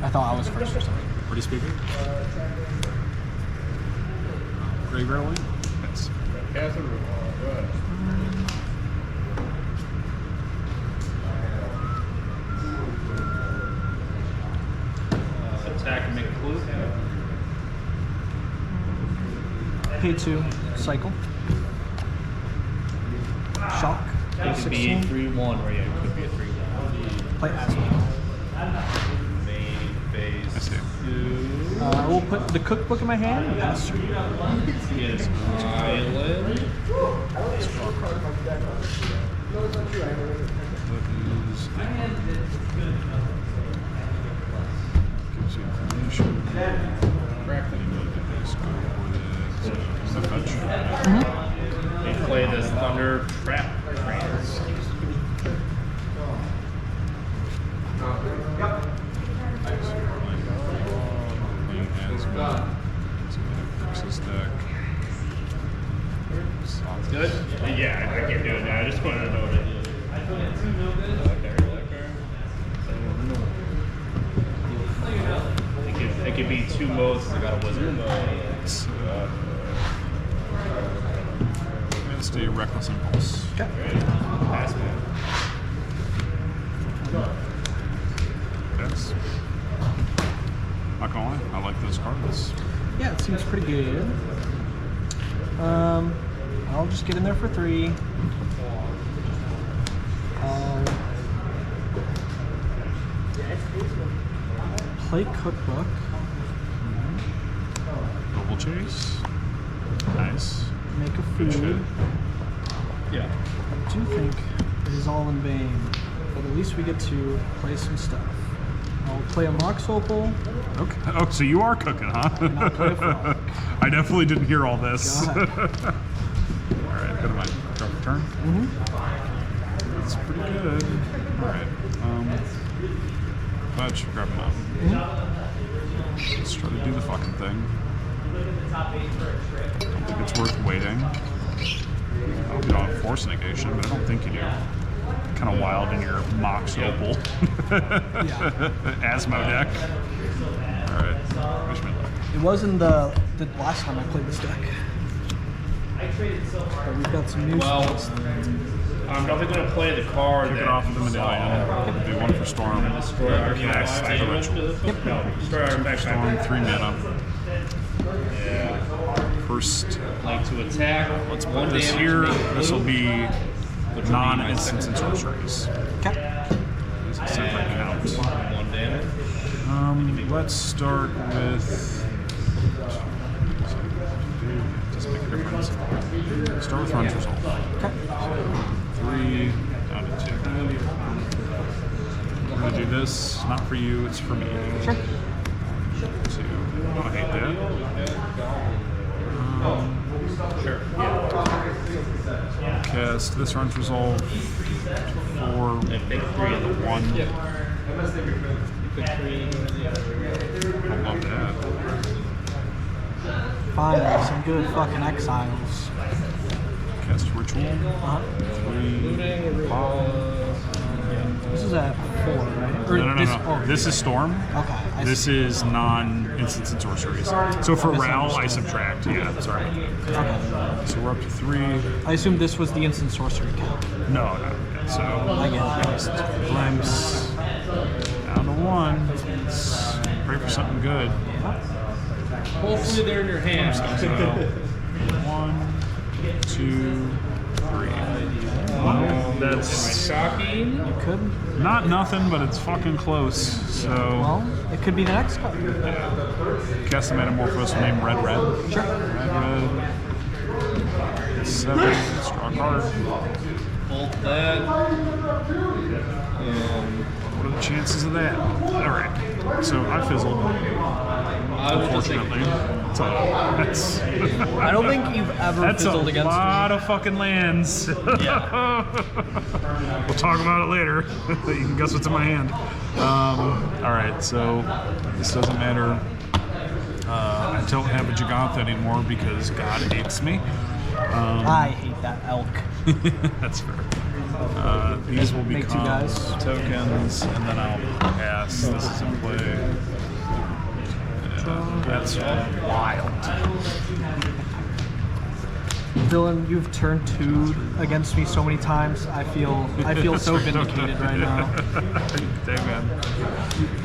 I thought I was first or something. Pretty speaking. Graveyard Link. Yes. Attack and make a clue. Pay 2, cycle. Shock. It could be a 3-1, right? Yeah, it could be a 3-1. Play Asmo. Main phase. I see. I will put the cookbook in my hand and pass through. Yes, island. Draw a card. Gives you information. The fetch. They play this Thunder Trap Trance. Good? Yeah, I can't do it now. I just wanted to know what it is. It could be 2 modes. I got a wizard mode. Stay Reckless Impulse. Okay. Pass man. Yes. Not gonna lie, I like those cards. Yeah, it seems pretty good. I'll just get in there for 3. Play cookbook. Double Chase. Nice. Make a food. Yeah. I do think it is all in vain, but at least we get to play some stuff. I'll play a Mox Opal. Okay. Oh, so you are cooking, huh? And I'll play a frog. I definitely didn't hear all this. God. Alright, go to my drop turn. That's pretty good. Alright. Fetch, grab it up. Let's try to do the fucking thing. I don't think it's worth waiting. I hope you don't have Force Negation, but I don't think you do. Kind of wild in your Mox Opal Asmo deck. Alright, wish me luck. It wasn't the last time I played this deck. But we've got some new stuff. I'm definitely going to play the card. Kick it off with the medallion. Do one for Storm. Destroy Cast the ritual. Destroy our Storm, 3 mana. Yeah. First, Like to attack. let's put this here. This will be non-instants and sorceries. Okay. It's a separate count. 1 damage. Let's start with. Doesn't make a difference. Start with Run's Result. Okay. 3 down to 2. I'm gonna do this. Not for you. It's for me. Sure. 2. I hate that. Sure. Cast this Run's Resolve. 4. And pick 3 of the 1. Pick 3. I love that. Finally, some good fucking exiles. Cast Ritual. 3. 5. This is at 4, right? Or No. This, This is Storm. Okay. This is non-instants and sorceries. So for Ral, I subtract. Yeah, sorry. Okay. So we're up to 3. I assume this was the instant sorcery count. No. So I get it. Glimpse down to 1. Let's pray for something good. Hopefully they're in your hand. So 1, 2, 3. That's Shocking. You could. not nothing, but it's fucking close. So Well, it could be the next card. cast a Metamorphosis named Red. Sure. Red. 7. Let's draw a card. Bolt that. What are the chances of that? Alright. So I fizzled. I would just Unfortunately. That's I don't think you've ever that's fizzled a against lot of fucking lands. Yeah. We'll talk about it later. You can guess what's in my hand. Alright, so this doesn't matter. I don't have a Gigantha anymore because God hates me. I hate that elk. That's fair. These will Make 2 become guys. tokens, and then I'll pass. This is in play. That's wild. Dylan, you've turned 2 against me so many times. I feel so vindicated right now. Dang, man.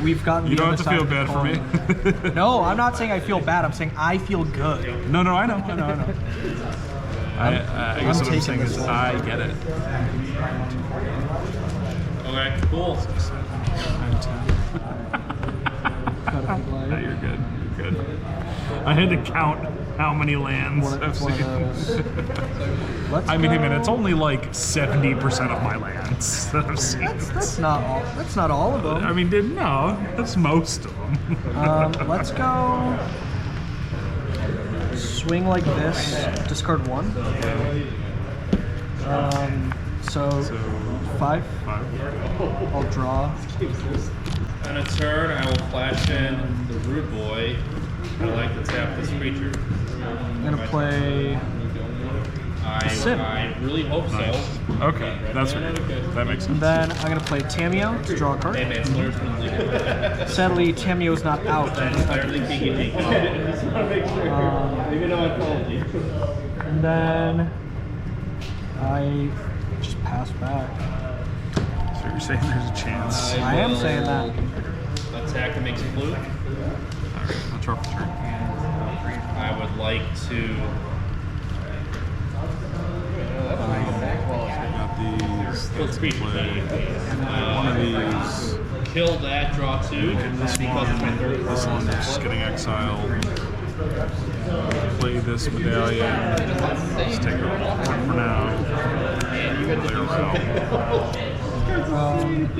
We've gotten. You the don't other have to feel side bad of for the me. coin. No, I'm not saying I feel bad. I'm saying I feel good. No, I know. I guess what I'm taking saying this is one. I get it. Okay, cool. Gotta be No, like, you're good. You're good. I had to count how many lands one I've of seen. those. Let's I mean, go. it's only like 70% of my lands that I've seen. That's not all. That's not all of them. I mean, no, that's most of them. Let's go. Swing like this. Discard 1. So 5. I'll draw. On a turn, I will flash in the Rude Boy. I like to tap this creature. I'm gonna play. Sim. I really hope so. Okay, that's what that makes sense. Then I'm gonna play Tameo to draw a Hey card. man, Slur's gonna leave it. Sadly, Tameo's not out. Entirely PG. Even though I called you. And then I just pass back. So you're saying there's a chance. I am saying that. Attack that makes blue. Alright, I'll draw for turn. I would like to. Got these. Let's creature One of these. Kill that, draw 2. This Because it's my third This card. one's just getting exiled. Play this medallion. Let's take a one for now.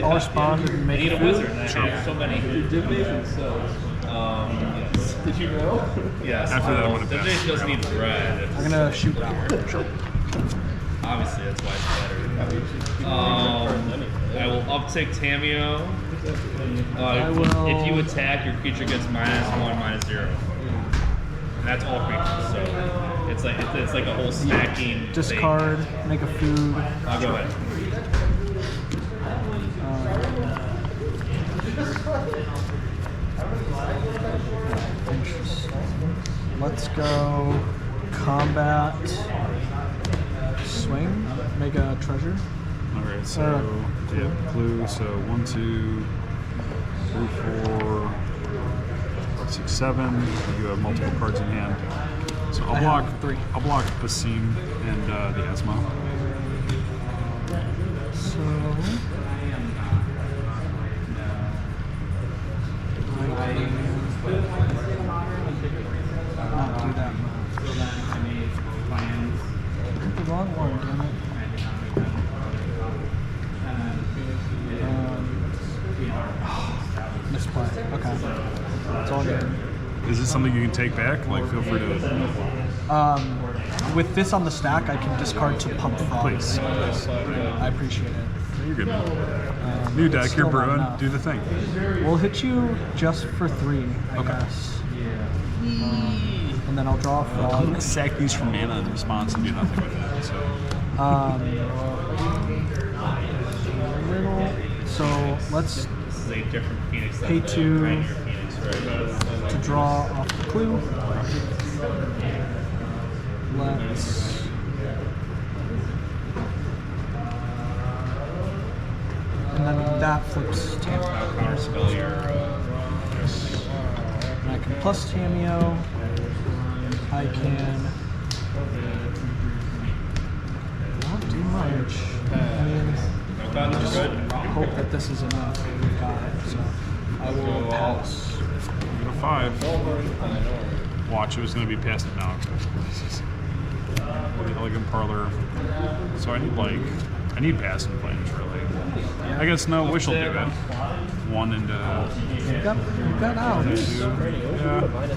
I'll respond and I make need a it. wizard, and I have so many. Yes. Did you know? Yes. After that, I'm gonna Divination pass. doesn't need red. I'm gonna shoot that one. Obviously, that's why it's better. I will uptick Tameo. If you attack, your creature gets -1, -0. And that's all creatures, so it's like a whole stacking thing. Discard, make a food. I'll go ahead. Let's go combat, swing, make a treasure. Alright, so yeah, clue. So 1, 2, 3, 4, 5, 6, 7. You have multiple cards in hand. So I'll I block have 3. I'll block Basim and the Asmo. So not do that much. The wrong one, damn it. Misplay. Okay. It's all good. Is this something you can take back? Like, feel free to. With this on the stack, I can discard to pump frogs. Please. I appreciate it. You're good. New deck, still you're not brewing. enough. Do the thing. We'll hit you just for 3, I guess. And then I'll draw a I'm frog. gonna sack these for mana in response and do nothing with it. So So let's This is a different Phoenix than Pay the two. Pioneer Phoenix, right? to draw off the clue. Let's and then that flips Tameo. Counterspell your. And I can plus Tameo. I can not do much. I mean, Okay, that's good. hope that this is enough. We've got it. So I will pass. go 5. Watch, it was gonna be passive now. The Elegant Parlor. So I need passive planes really. I guess no, Wish will do it. 1 into You got out. 2.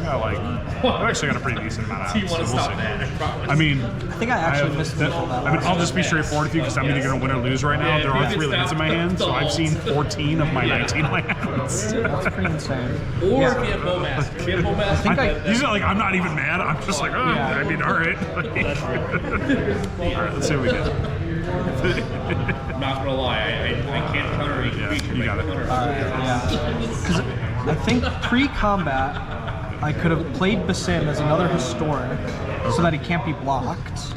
Yeah, like I've actually got a pretty decent amount of You want to outs, so stop we'll see. that, I promise. I mean, I think I actually missed the middle of that. I mean, I'll just be straightforward with you because I'm either going to win or lose right now. There are 3 lands in my hand, so I've seen 14 of my 19 lands. That's pretty insane. Or if you have Bowmaster. If you have Bowmaster, Usually, like, I'm not even mad. I'm just like, oh, Yeah. I mean, all right. All right, let's see what we get. I'm not gonna lie, I can't counter a creature. you got it. Yeah. Because I think pre-combat, I could have played Basim as another historic so that he can't be blocked.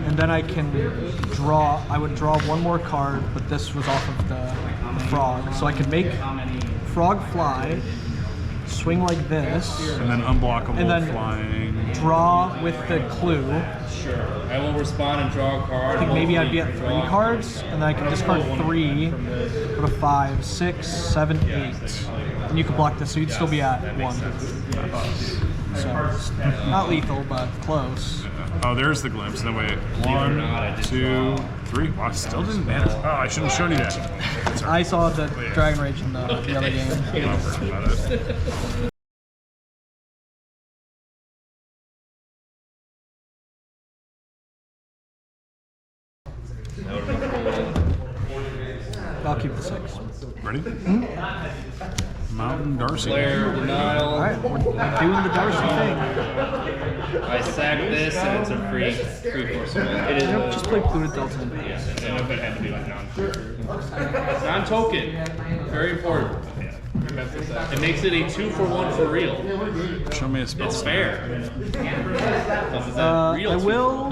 And then I can draw. I would draw one more card, but this was off of the frog, so I could make frog fly, swing like this, And then unblockable and then flying. draw with the clue. Sure. I will respond and draw a card. I think maybe I'd be at 3 cards, and then I can discard 3, go to 5, 6, 7, 8, and you could block this, so you'd still be at 1. So it's not lethal, but close. Oh, there's the glimpse. No, wait. 1, 2, 3. Wow, still didn't matter. Oh, I shouldn't have shown you that. That's all right. I saw the Dragon Rage in the other game. Don't worry about it. I'll keep the 6. Ready? Mountain Darcy. Player denial. Alright, we're doing the Darcy thing. I sack this, and it's a free force. It is. Yep, just play Pluto Delta. Yeah, but it had to be like non-token. Very important. It makes it a 2-for-1 for real. Show me a spell. It's fair. I will.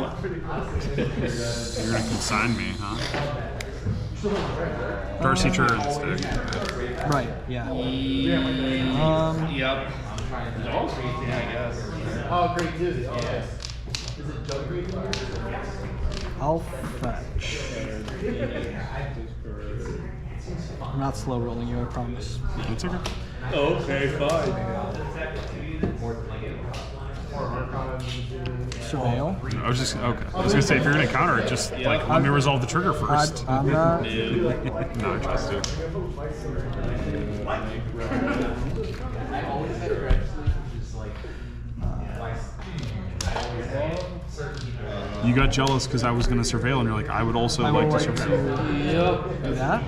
You're gonna consign me, huh? Darcy turns. Right, yeah. Yep. No? Yeah, I guess. Oh, great too. Yeah. Is it Jug Green? I'll fetch. I'm not slow rolling you, I promise. It's okay. Okay, fine. Surveil. I was just okay. I was gonna say if you're gonna counter it, just like let me resolve the trigger first. I'm not. No, I trust you. You got jealous because I was gonna surveil, and you're like, I would also I like would to like surveil. to do that.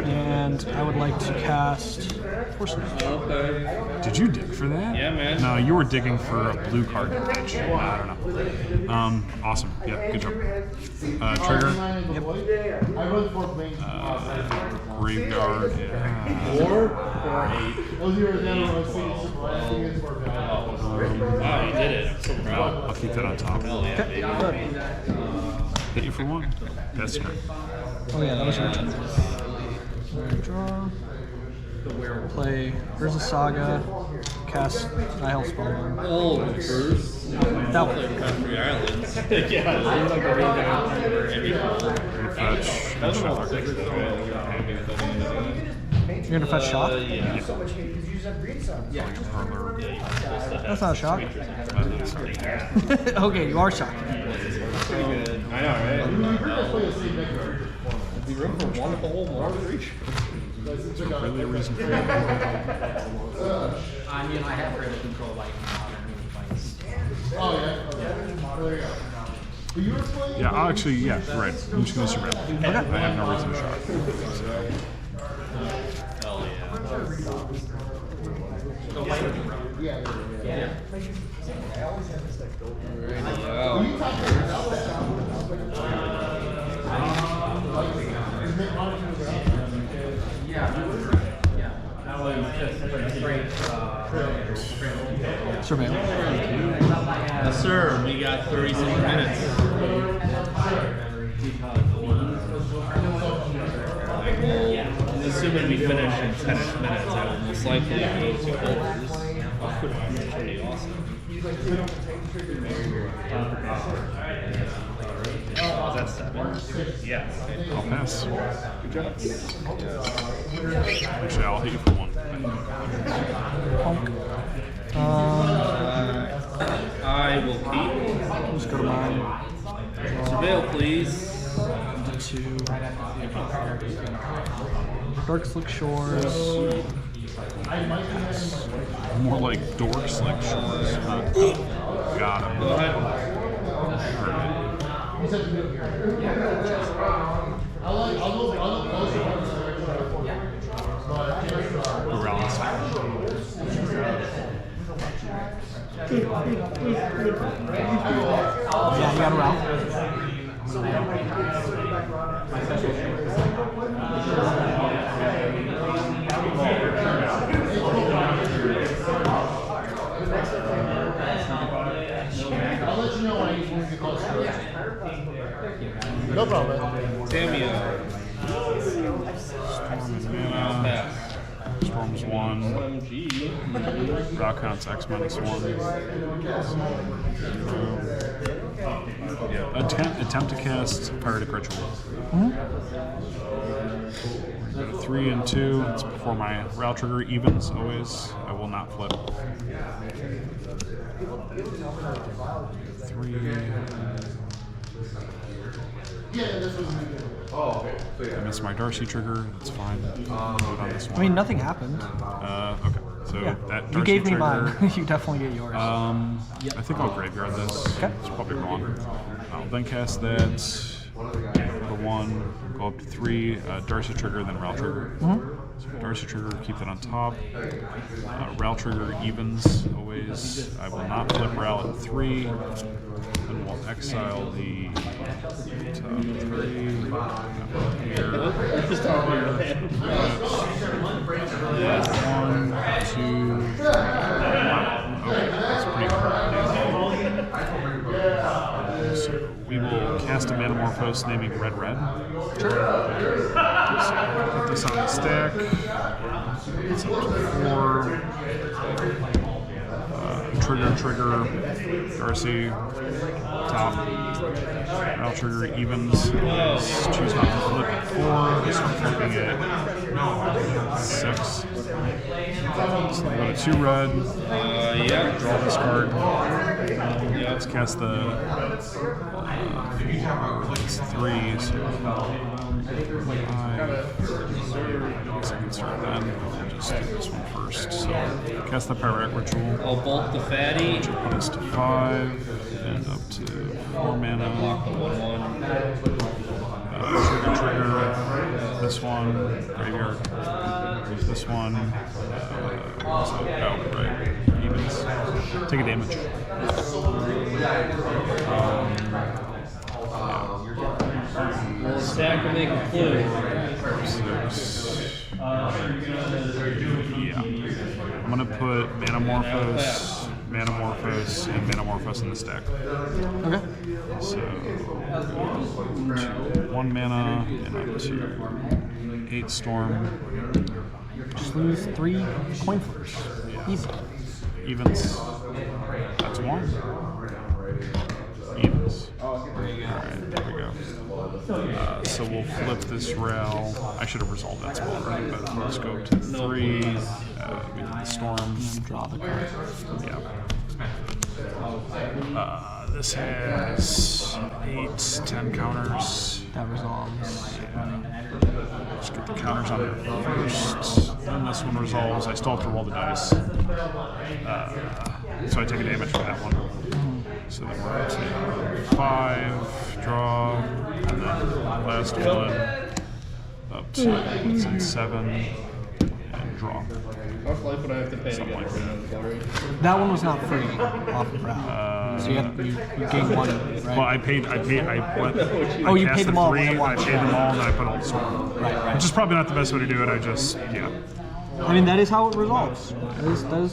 And I would like to cast Force Knight. Okay. Did you dig for that? Yeah, man. No, you were digging for a blue card to pitch. I don't know. Awesome. Yeah, good job. Trigger. Yep. I wrote 4 planes. Graveyard. Yeah. 4 or 8? Those of you who are down, I was thinking it's 4 pounds. Wow, you did it. I'm so proud. I'll keep that on top. Hell yeah, baby. Hit you for 1. That's turn. Oh yeah, that was your turn. Draw. Play Urza Saga. Cast Nihil Spellbomb. Oh, first. That one. Country Islands. Yeah. Fetch. And Shattered. You're gonna fetch shock? Yeah. Parlor. That's not a shock. Okay, you are shocked. I know, right? Be room for one whole more reach. Really a reason for I have really control like modern fights. Oh, yeah? Okay. There you go. But you were playing? Yeah, I'll actually, yeah, right. I'm just gonna surveil. I have no reason to shock. Hell yeah. Yeah. Surveil. Yes, sir. We got 36 minutes. Assuming we finish in 10 minutes, I will most likely go to overs. That's pretty awesome. Was that 7? Yeah. I'll pass. Good job. Actually, I'll hit you for 1. Punk. I will keep. Just go to mine. Surveil, please. To Dark Slick Shores. More like Dork Slick Shores. Got him. Go ahead. Yeah, you got a route. Tamio. Storm's 1. Rock counts X -1. Attempt to cast Pyretic Ritual. Go to 3 and 2. It's before my Row trigger evens always. I will not flip. 3. I missed my Darcy trigger. That's fine. Vote on this one. I mean, nothing happened. Okay. So Yeah. that Darcy You gave me trigger, mine. You definitely get yours. I think I'll graveyard this. Okay. It's probably wrong. I'll then cast that. Go to 1, go up to 3, Darcy trigger, then Rel trigger. So Darcy trigger, keep that on top. Rel trigger evens always. I will not flip Rel at 3. Then we'll exile the top 3. Here. 1, 2. Okay, that's pretty cool. So we will cast a Metamorphose naming Red. So put this on the stack. It's up to 4. Trigger, Darcy, top. I'll trigger evens. Choose not to flip at 4. I start flipping at 6. So I go to 2 red. Draw this card. Let's cast the 3. So 5. I can start then. I'll just do this one first. So cast the Pyretic Ritual. I'll bolt the fatty. Put us to 5 and up to 4 mana. Block the 1/1. Trigger. This one. Graveyard. This one. Right. Evens. Take a damage. We'll stack and make a clue. 6. Yeah. I'm gonna put Metamorphose, and Metamorphose in the stack. Okay. So 1 mana and up to 8 Storm. Just lose 3 coin flips. Easy. Evens. That's 1. Evens. Alright, there we go. So we'll flip this rail. I should have resolved that spell already, but let's go to 3. We did the Storm. Draw the card. Yeah. This has 8, 10 counters. That resolves. Let's get the counters on there first. Then this one resolves. I still have to roll the dice. So I take a damage for that one. So then we're up to 5, draw, and then last one up to what's in 7, and draw. How much life would I have to pay to Something get like rid That one was not free off of route. So you gained 1, right? Well, I went. Oh, you cast paid them the all 3, at I once. paid them all, and I put all the storm. Right. Which is probably not the best way to do it. I just, I mean, that is how it resolves. That is I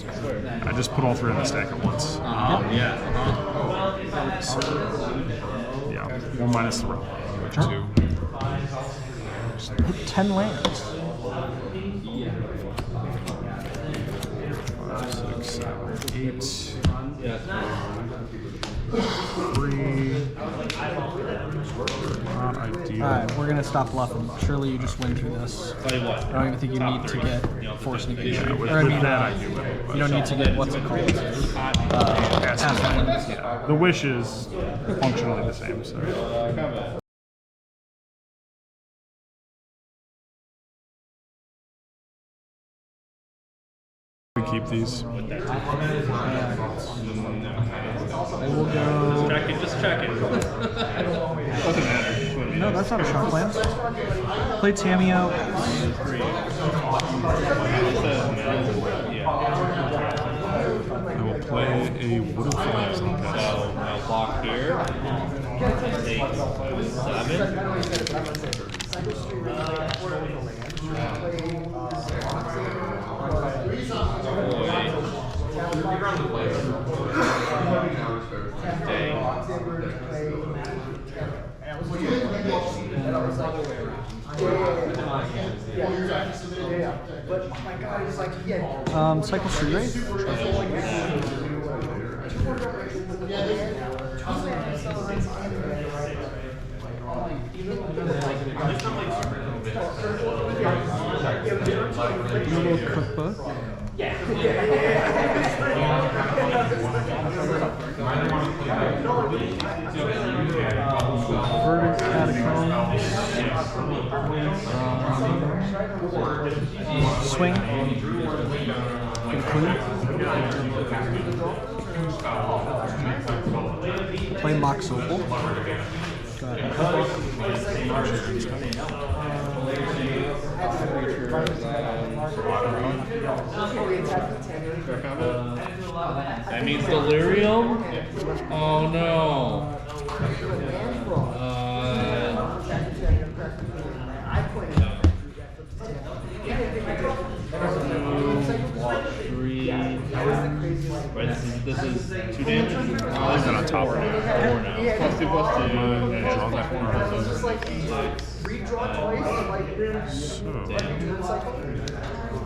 just put all 3 in the stack at once. So, 1 minus the roll. 2. hit 10 lands. 5, 6, 7, 8. 3. Not ideal. Alright, we're gonna stop bluffing. Surely you just win through this. Tell you what. I don't even think you need to get force negation. With, Or I with mean, that, I do it. you don't need to get what's it called? Yeah. The wish is functionally the same. So. We keep these. I will go. Check it, just check it. Doesn't matter. No, that's not a sharp plan. Play Tamio. I will play a Wood of Flames on this. I'll block here. 8, 7. Cycle Free Rate. Little cookbook. Verdant Catacombs. Swing. Play Mox Opal. Got it. That means delirium? Oh no. Three. Right, this is 2 damage? Is that on top? 4 now. 4 now. Plus 2 plus 2. And it's my 4.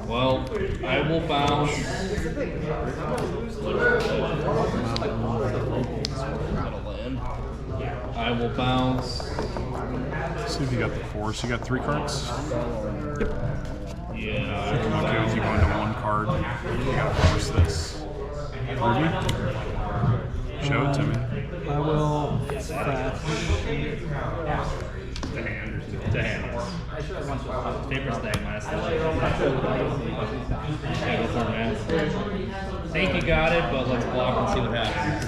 Well, I will bounce. I will bounce. Let's see if you got the 4. So you got 3 cards? Yeah. I'm okay with you going to 1 card. You gotta force this. Ruby? Show it to me. I will fetch. To hand. Paper stack minus 11. Yeah, go for it, man. Think you got it, but let's block and see what happens.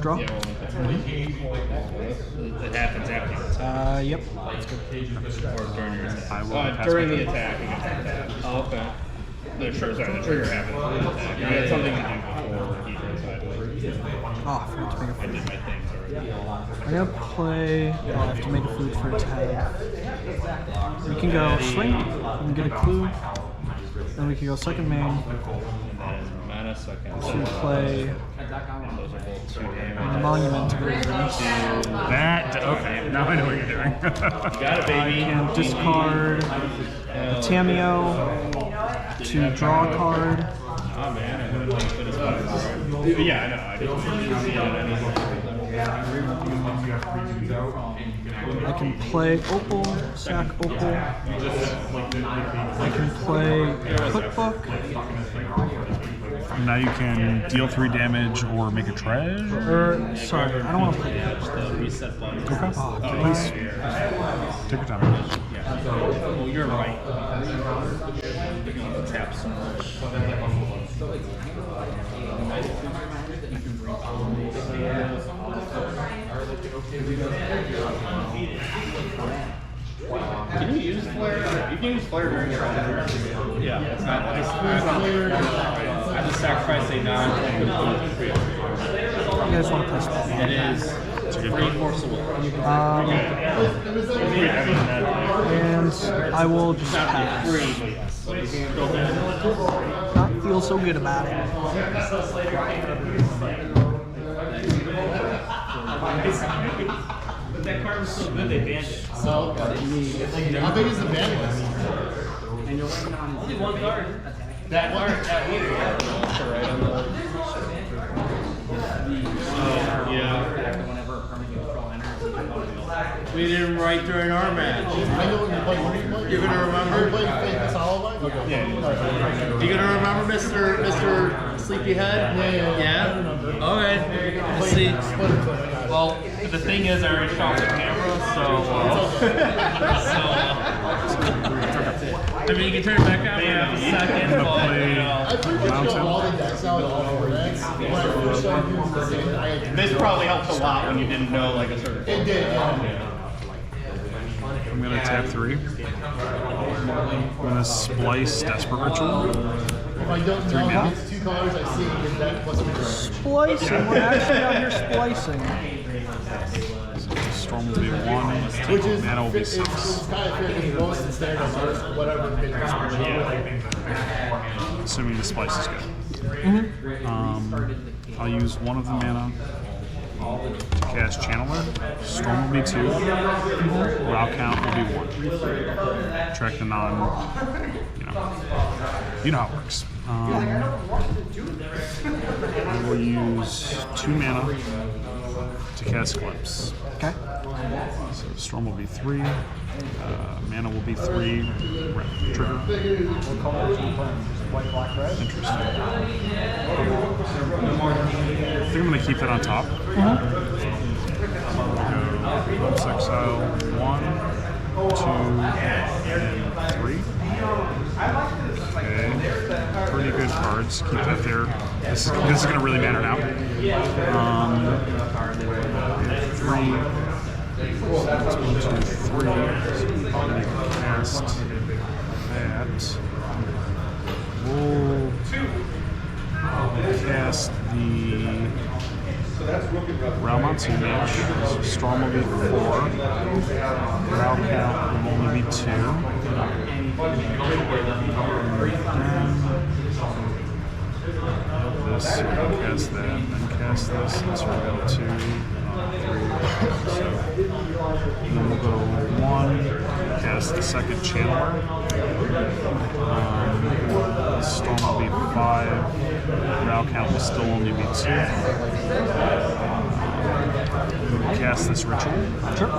Draw? It happens after the attack. Yep. Or during your attack. I will pass During my the turn. attack against the attack. Oh, okay. The trigger happens during the attack. You had something to do before he goes sideways. Oh, I forgot to make a I food. did my things already. I'm gonna play. I have to make a food for attack. We can go swing. We can get a clue. Then we can go second main And then mana second. to play Those are both 2 damage. Monument to Great Release. That, okay, now I know what you're doing. You got it, baby. And discard a Tameo to draw a card. Oh man, I wouldn't like finish cards. Yeah, I know. I didn't see it on anything. I can play Opal, sack Opal. I can play Cookbook. Now you can deal 3 damage or make a treasure. Or, sorry, I don't want to play that. The reset button. Okay. Please. Take your time. Oh, you're right. You're going to tap so much. Can you use flare? You can use flare during your own. Yeah, it's not. I just sacrifice a non-token. You guys want to play spell? It is 3 force of will. And I will just pass. 3, but yes. Not feel so good about it. But that card was so good they banned it. How big is the band list? And you're working on Only 1 card. That card, that week. Yeah. whenever a permanent control enters. We didn't write during our match. I know when you're playing. What are you playing? You're gonna remember? Are you playing Fate Solid? Okay. Yeah. You gonna remember Mr. Sleepyhead? Yeah. All right. Let's see. Well, the thing is, I already shot the camera, so. I mean, you can turn it back on for a second, but you know. I pretty much know all the decks out of all 4 decks. When I first started using the game, This probably helped a lot when you didn't know like a certain. it did, yeah. I'm gonna tap 3. I'm gonna splice Desperate Ritual. If I don't know mana? these 2 colors I see in your deck plus my card. Splicing. We're actually out here splicing. Storm will be 1. Which is Mana will be 6. it's kind of fair because most of the standard cards, whatever. Assuming the splice is good. I'll use one of the mana to cast Channeler. Storm will be 2. Row count will be 1. Track the non. You know how it works. I will use 2 mana to cast Glimpse. Okay. So Storm will be 3. Mana will be 3. Trigger. What color is you playing? Just white, black, red? Interesting. I think I'm going to keep that on top. Go Glimpse Exile 1, 2, and 3. Okay. Pretty good cards. Keep that there. This is going to really matter now. 3. 1, 2, 3. Cast that. We'll cast the Ralmonsu Mage. Storm will be 4. Row count will only be 2. This, cast that, then cast this, this will go 2, 3, so then we'll go 1, cast the second Channeler. Storm will be 5, Row count will still only be 2. Cast this Ritual. Sure.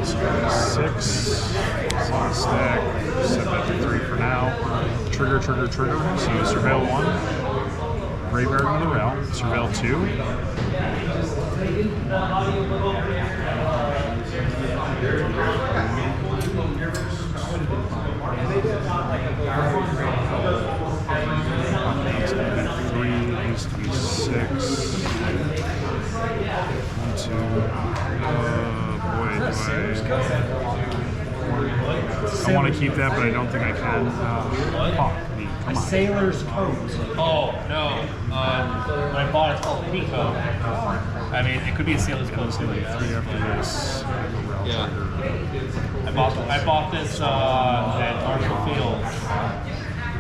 So 6, stack, set that to 3 for now. Trigger. So Surveil 1, Graveyard into the Row, Surveil 2. Used to be 6. 1, 2. Boy, I want to keep that, but I don't think I can. Fuck me. Come on. Sailor's coat. Oh, no. When I bought it, it's called Pico. I mean, it could be a sailor's coat too, I guess. 3 after this. Yeah. I bought this at Marshall Fields,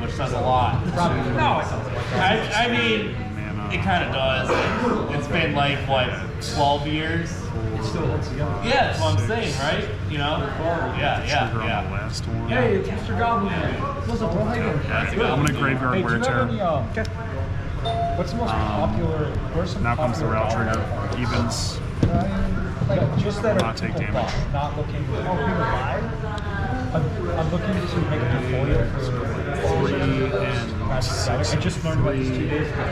which says a lot. No, I mean, it kind of does. It's been like, what, 12 years? It still holds together. Yeah, that's what I'm saying, right? You know? Yeah. Trigger on the last one. Hey, it's Mr. Goblin. Listen, what are you doing? That's I'm going to Graveyard Hey, do Wear you have Tear. any, what's the most popular, where's some Now comes the popular Row Trigger. Goblin? Evens. Like, just that Not take people damage. buy, not looking, people buy. I'm looking to make a portfolio for 3 and I 6. just learned about this 2 days ago.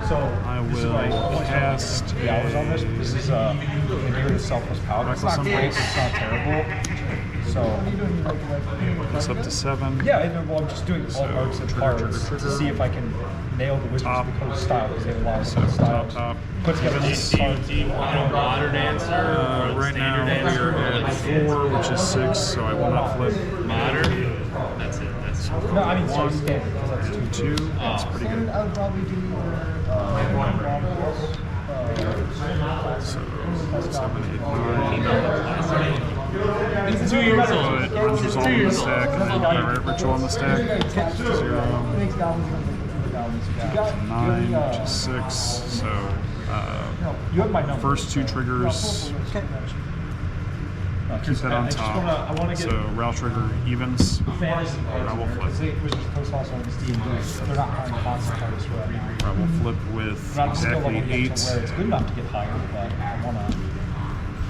So I will cast. Yeah, I was on this. This is Nagiri Selfless Powder. It's not great, it's not terrible. So It's up to 7. yeah, well, I'm just doing all arts and cards to see if I can nail the wizards Top. because of style, because they have a lot of So different styles. top. Put together these cards. Do you want a modern answer? or Right now standard we answer? are at 4, which is 6, so I will not flip. Modern? That's it. That's No, I mean, sorry, standard, because that's 2. 2, that's pretty good. I would probably do So 7, 8, 9. It's 2 years So old. it runs resolve on the stack, and then my right ritual on the stack. 0, 9, which is 6. So You have my number. first 2 triggers. Keep that on top. So Row Trigger evens. Fantasy I will flip. Wizards Coast also owns D&D. They're not hiring constant players right now. I will flip with Not still exactly level 8. yet to where it's good enough to get higher, but I want to.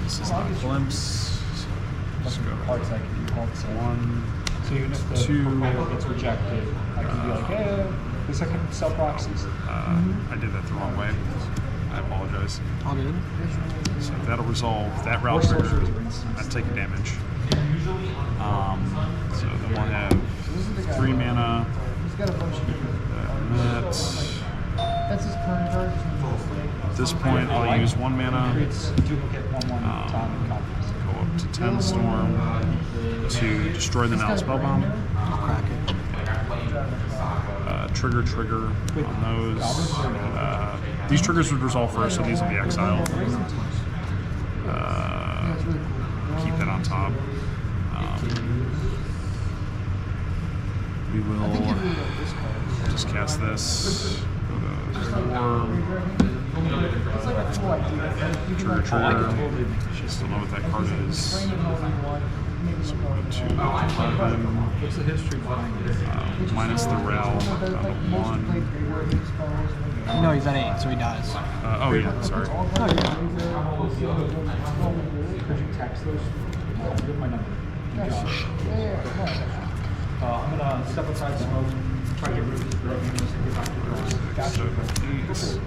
This is not glimpse. So let's go. Cards I can do called so. 1. So even if the 2. proposal gets rejected, I can be like, hey, this I can sell proxies. I did that the wrong way. I apologize. All good. So that'll resolve that Row Trigger. I'm taking damage. So then we'll have 3 mana. He's got a bunch of different. That's his current card. At this point, I'll use 1 mana. Creates duplicate 1/1 time and copies. Go up to 10 Storm to destroy the Nile Spellbound. I'll crack it. Trigger on those. These triggers would resolve first, so these will be exiled. Keep that on top. We will just cast this. Trigger. Still know what that card is. So we go to 11. What's the history behind it? Minus the Rel, down to 1. No, he's at 8, so he dies. Oh yeah, sorry. Oh, yeah. Could you text those? Give my number. I'm gonna step aside, smoke, try to get rid of this broken and get back to the draw. So, two spells.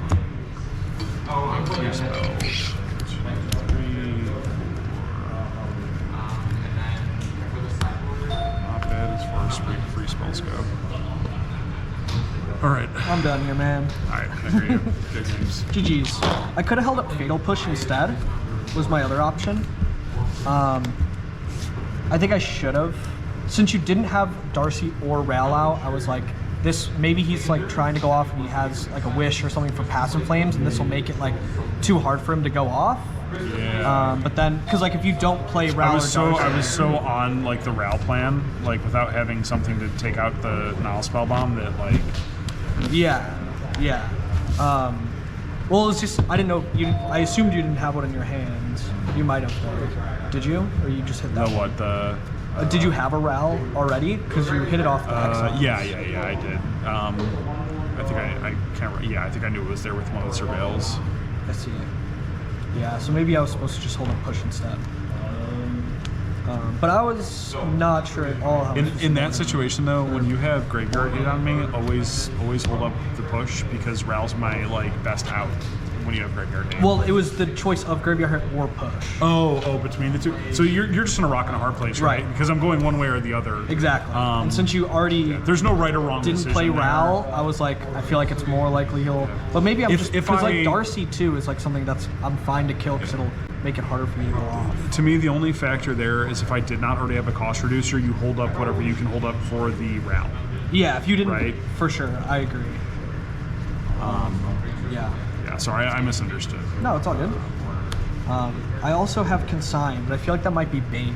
2, 3, 4. Not bad as far as free spells go. Alright. I'm done here, man. Alright, I hear you. Good games. GG's. I could have held up Fatal Push instead, was my other option. I think I should have. Since you didn't have Darcy or Ral out, I was like, this, maybe he's like trying to go off and he has like a wish or something for Passive Flames, and this will make it like too hard for him to go off. Yeah. But then, because like if you don't play Ral or Darcy, I was so on like the Ral plan, like without having something to take out the Nile Spellbomb that like. Yeah. Well, it's just I didn't know you. I assumed you didn't have one in your hand. You might have though. Did you, or you just hit that? No, what the? Did you have a Ral already? Because you hit it off the X. Yeah, I did. I think I can't. Yeah, I think I knew it was there with one of the surveils. I see. Yeah, so maybe I was supposed to just hold up push instead. But I was not sure at all how. In that situation though, when you have Graveyard Hit on me, always hold up the push because Ral's my like best out when you have Graveyard Hit. Well, it was the choice of Graveyard Hit or push. Oh, between the two. So you're just in a rock and a hard place, right? Because I'm going one way or the other. Exactly. And since you already there's no right or wrong didn't decision play there. Ral, I was like, I feel like it's more likely he'll. But maybe I'm just because like I- Darcy too is like something that's I'm fine to kill because it'll make it harder for me to go off. To me, the only factor there is if I did not already have a cost reducer, you hold up whatever you can hold up for the Ral. Yeah, if you didn't, Right. for sure, I agree. Yeah. Yeah, sorry, I misunderstood. No, it's all good. I also have Consign, but I feel like that might be bait.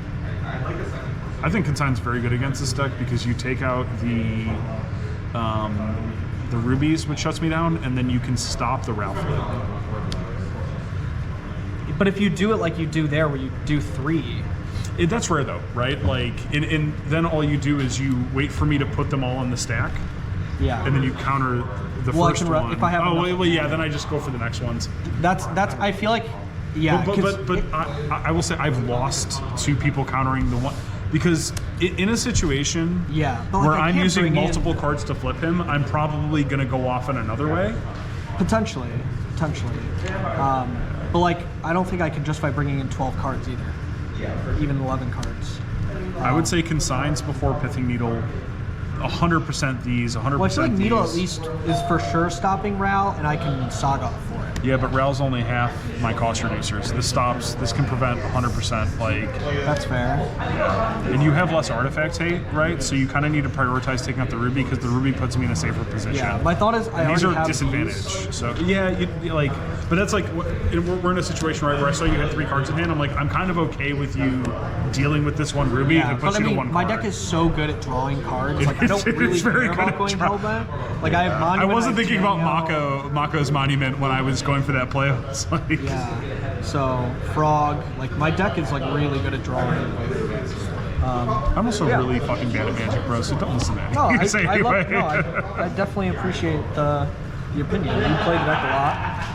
I think Consign's very good against this deck because you take out the rubies, which shuts me down, and then you can stop the Ral flip. But if you do it like you do there, where you do 3, That's rare though, right? Like, and then all you do is you wait for me to put them all in the stack, yeah. and then you counter the Well, I first can one. if I have enough- well, yeah, then I just go for the next ones. That's I feel like, yeah. But I will say I've lost to people countering the one because in a situation Yeah, but like where I I'm can't using bring in- multiple cards to flip him, I'm probably gonna go off in another way. Potentially. But like, I don't think I can justify bringing in 12 cards either, even 11 cards. I would say Consigns before Pithing Needle. 100% these, 100% Well, I feel like Needle at these. least is for sure stopping Ral, and I can Saga for it. Yeah, but Ral's only half my cost reducer, so this can prevent 100%, like, That's fair. and you have less artifact hate, right? So you kind of need to prioritize taking out the Ruby, because the Ruby puts me in a safer position. Yeah, my thought is I And these already are have disadvantaged. these. So yeah, you like, but that's like we're in a situation right where I saw you had 3 cards in hand. I'm like, I'm kind of okay with you dealing with this one Ruby Yeah, that but puts I you to mean, 1 my card. deck is so good at drawing cards. Like I don't It's really very care good about at going drawing. Hellbent. Like I have I Monument. wasn't I have thinking about Danielle. Mako's Monument when I was going for that play. I was like, Yeah. So Frog, like my deck is like really good at drawing. I'm also really fucking bad at Magic, bro. So don't listen to anything No, you say anyway. I definitely appreciate the opinion. You play the deck a lot.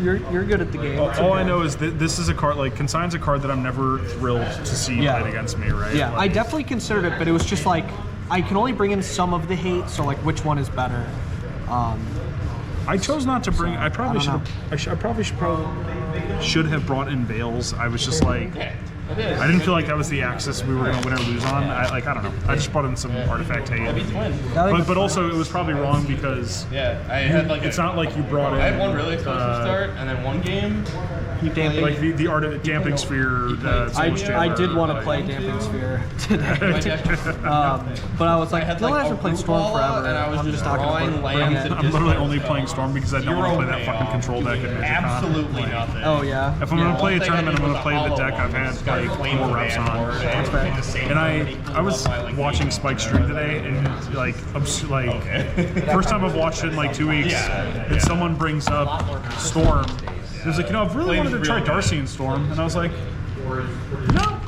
You're good at the game. It's All okay. I know is that this is a card, like, Consign's a card that I'm never thrilled to see Yeah. played against me, right? Yeah, I Like, definitely considered it, but it was just like I can only bring in some of the hate. So like, which one is better? I chose not to bring. I probably I should. don't I probably should have brought in Veils. I was just like, I didn't feel like that was the axis we were going to win or lose on. I don't know. I just brought in some artifact hate. But also it was probably wrong because Yeah, I had like it's not like you brought in. I had one really explosive start, and then one game Damping. Like the art of damping sphere. I did want to play Damping Sphere today. But I was like, Dylan hasn't played Storm forever. and I was I'm just not drawing going to bring lands it. and I'm literally only playing Storm because I don't want to play that fucking control deck at Magic Con. absolutely nothing. Oh, yeah. If I'm gonna play a One thing I tournament, did I'm was gonna play the deck I've had like 4 reps on. And I was watching Spike stream today, and like first time I've watched it in like 2 weeks, and someone brings up Storm. It was like, I've really wanted to try Darcy and Storm, and I was like, no.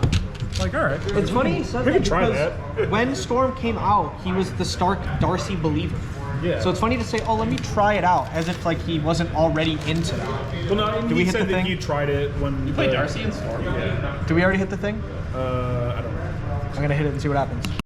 Like, all right. It's funny he said We that can try because that. when Storm came out, he was the Stark Darcy believer. Yeah. So it's funny to say, oh, let me try it out, as if like he wasn't already into that. Well, no, Did we he hit said the that thing? he tried it when Play Darcy and Storm. Yeah. Did we already hit the thing? I don't know. I'm gonna hit it and see what happens.